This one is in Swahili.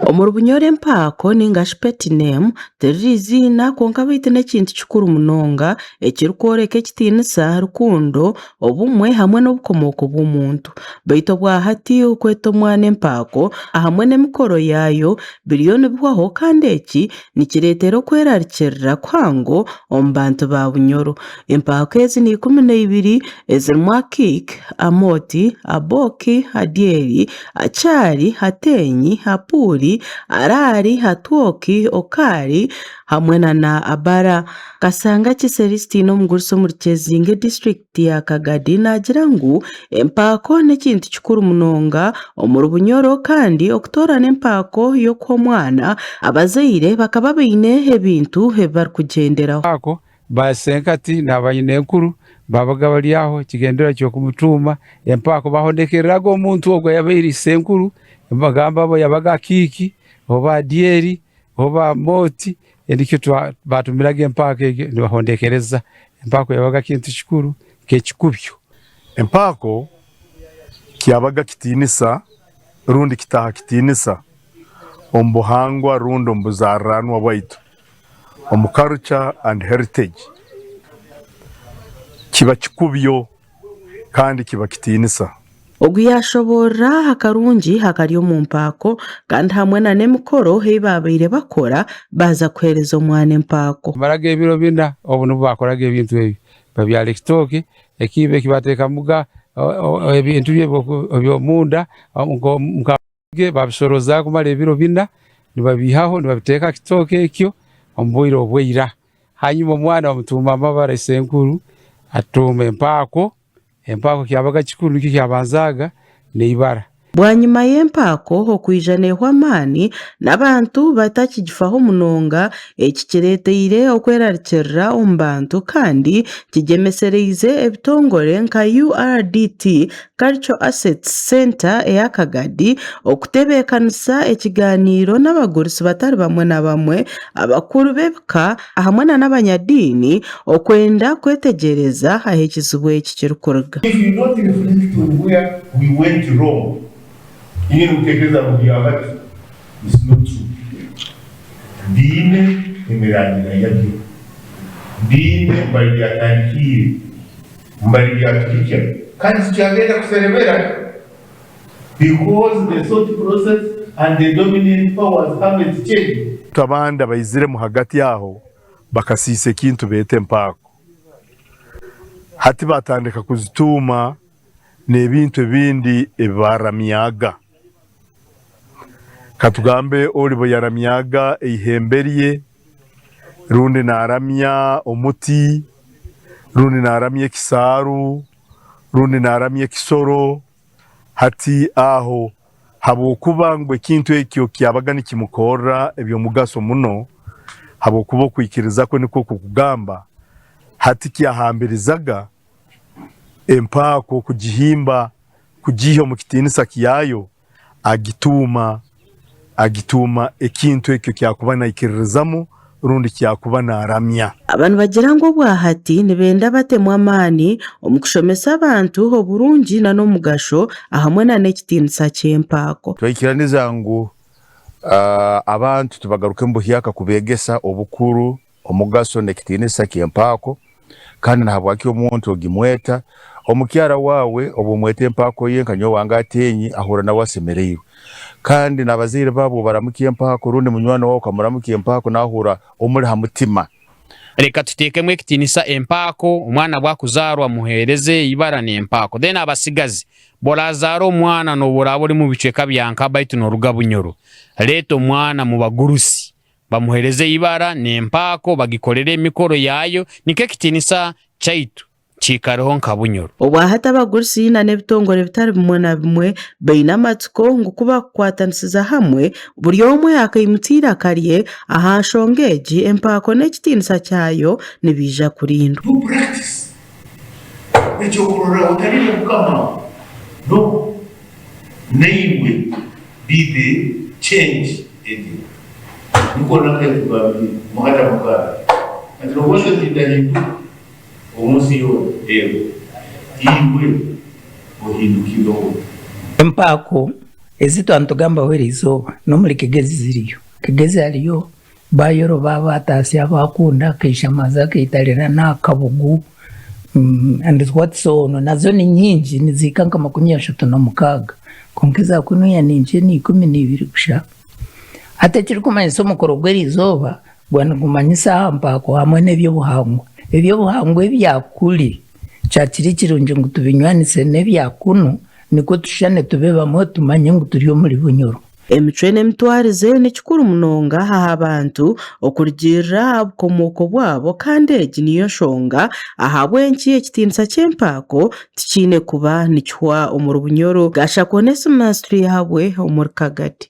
Omuri bunyoro mpaako ningashi pet name teriri izina kwonka baitu n'ekintu kikuru munonga ekirikworeka ekitiinisa, rukundo, obumwe hamwe n'obukomooko bw'omuntu. Baitu obwahati okweta omwana empaako ahamwe n'emikoro yaayo biriyo nibihwaho kandi eki nikireetera okwerarikirira kuhango omu bantu ba bunyoro. Empaako ezi ni 12 ezirimu Akiik, Amooti, Abooki, Adyeri, Akyari, Hateenyi, Apuuri, Araari, Hatwoki, Okaari hamwe na Abara. Kasanga Celestine omugurisa omuri Kyezinga district ya Kagadi nagira ngu empaako n'ekintu kikuru munonga omuri bunyoro kandi okutoorana empaako y'okuha omwana abazaire bakaba baine ebintu ebi barikugyenderaho. Basenkati n'abaine enkuru babaga bari aho kigendera ky'okumutuuma empaako bahondekereraga omuntu ogwo yabaire senkuru bagamba abo yabaga Akiiki oba Adyeri oba Amooti endikyo batumiraga empaako egyo nibahondekereza. Empaako yabaga kintu kikuru k'ekikubyo. Empaako kyabaga kitiinisa rundi kitaha kitiinisa omu buhangwa rundi omu buzaarranwa bwaitu omu culture and heritage. Kiba kikubyo kandi kiba kitiinisa. Ogu yashoborra akarungi hakari omu mpaako kandi hamwe n'emikoro ei babaire bakora baza kuheereza omwana empaako. Bamaraga ebiro 4 obu nibo bakoraga ebintu ebi. Babyala ekitooke ekiibe kibateekamuga ebintu by'omunda babisoroza kumara ebiro 4 nibabihaho nibabiteeka kitooke ekyo omu bwire obwira. Hanyuma omwana bamutuuma amabara esenkuru atuuma empaako. Empaako kyabaga kikuru nikyo kyabanzaga n'eibara. Bwanyuma y'empaako okwija neehwa amaani n'abantu batakigifaho munonga eki kireeteire okwerarikirira omu bantu kandi kigemesereize ebitongore nka URDT Cultural Assets Center eya Kagadi okutebeekanisa ekigaaniiro n'abagurisi batari bamwe na bamwe abakuru b'ebika hamwe n'abanyadiini okwenda kwetegyereza aho ekizibu eki kirikuruga. Ingine kutekeleza mji wa watu is not true. Dine imerangira yabyo. Dine mbali ya tankiri. Mbali ya tukikia. Kandi sichagenda kuserebera. Because the thought process and the dominant powers haven't changed. Tabanda bayizire mu hagati yaho bakasise kintu bete empaako. Hati batandika kuzituma n'ebintu ebindi ebaramyaga. Katugambe olibo yaramyaga eihemberye rundi naramya omuti rundi naramya ekisaaru rundi naramya ekisoro. Hati aho habokuba ngwe kintu ekyo kyabaga nikimukora ebyo mugaso muno habokuba okwikiriza kwe niko kukugamba hati kyahambirizaga empaako kugihimba kugiha mu kitiinisa kyayo agituma ekintu ekyo kyakuba naikirizamu rundi kyakuba naramya. Abantu bagira ngo bwahati nibenda batemwa amaani omu kushomesa abantu oburungi na n'omugasho ahamwe n'ekitiinisa ky'empaako. Twikiraniza ngu abantu tubagaruke mu buhyaka kubegesa obukuru omugaso n'ekitiinisa ky'empaako kandi nahabwaki omuntu ogimweta omukyara wawe obumwete empaako ye nkanyo wange Ateenyi ahura nawe asemereirwe kandi n'abazaire babo baramukiye empaako rundi munywana wawe kamuramukiye empaako nahura omuli ha mutima. Reka tuteekemu ekitiinisa empaako omwana bwakuzaarwa muheereze ibara n'empaako then abasigazi bolazaara omwana n'oburaba oli mu bicweka byanka baitu n'oruga bunyoro leeta omwana mu bagurusi bamuheereze ibara n'empaako bagikolere emikoro yaayo nikyo ekitiinisa kyaitu kikareho nka bunyoro. Obwahati abagurusi n'ebitongore bitari bimwe na bimwe baine amatsiko ngu kuba kukwatanisiza hamwe buri omwe akayimutira akarye aha nshonga egi empaako n'ekitiinisa kyayo nibiija kurindwa. Ekyokurora otari mukama no neiwe bide change edi nikona kebabili muhata mukara ati rwose ndidahindu omunsi yo ero iwe ohindukiro Empaako ezitwantugamba wera izooba n'omuli Kigezi ziriyo. Kigezi hariyo bayoro babatasi abakunda keishamaza keitalira n'akabugu and what so on nazo ni nyingi nizika nka 36 konkeza kuno ya ninje ni 12 kusha ate kiri kumanyisa omukoro gw'eri izooba gwanagumanyisa Mpaako hamwe n'ebyobuhangwa ebyakuli kyakiri kirungi ngu tubinywanise n'ebyakuno niko tushane tube bamwe tumanye ngu turi omuli Bunyoro. Emicwe n'emitwarize ni kikuru munonga aha abantu okurugirira obukomooko bwabo kandi egi niyo nshonga ahabw'enki ekitiinisa ky'Empaako tikiine kuba nikihwa omuri Bunyoro. Gashaku Onesimus turi yahabwe omuri Kagadi.